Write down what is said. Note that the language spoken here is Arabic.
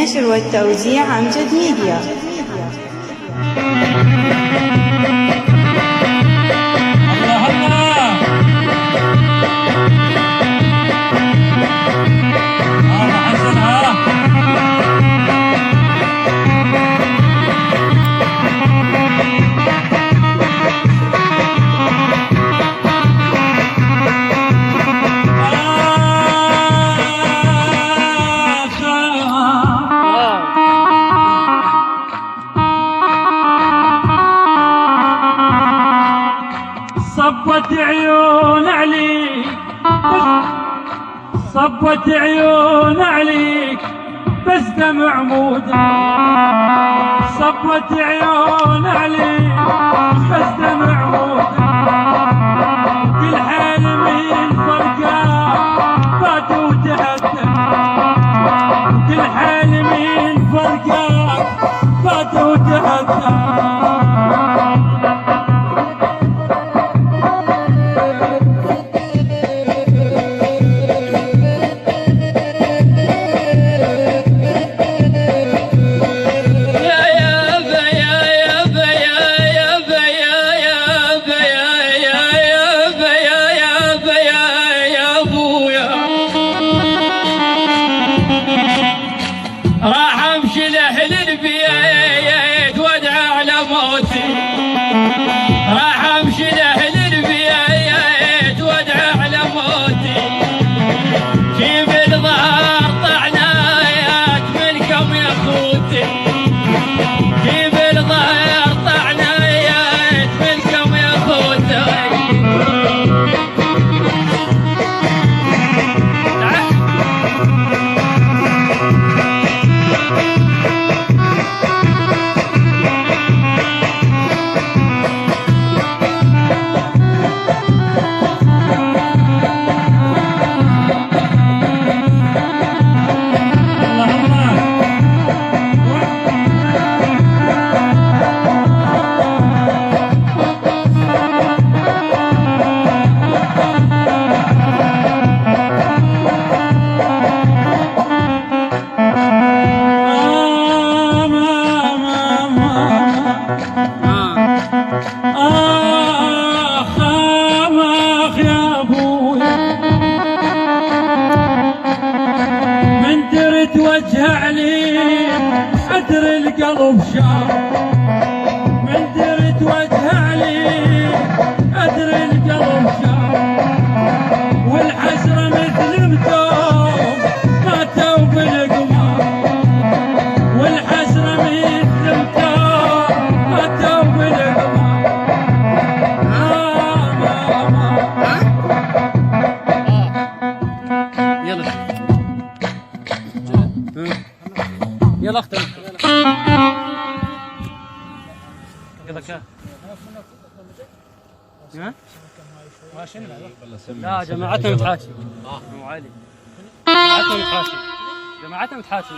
النشر والتوزيع أمجد ميديا. صبت عيون عليك، صبت عيون عليك بس دمع مودة، صبت عيون عليك بس دمع مودة، كل حال من فرقاك فات وتهدى، كل حال من فرقاك فات وتهدى. راح امشي لاهل البيت وادعى على موتي، راح امشي لاهل البيت وادعى على موتي، جيب الظهر طعنايات منكم يا اخوتي، جيب الظهر طعنايات منكم يا اخوتي. آخ يا أبويا من درت وجه عليك أدري القلب شاف، من درت وجه عليك أدري القلب شاف، والحسرة مثل متوم ماتوا بالقمار، والحسرة مثل متوم ماتوا بالقمار. يلا اختم يلا كان لا جماعتنا متحاشي، جماعتنا متحاشي، جماعتنا متحاشي.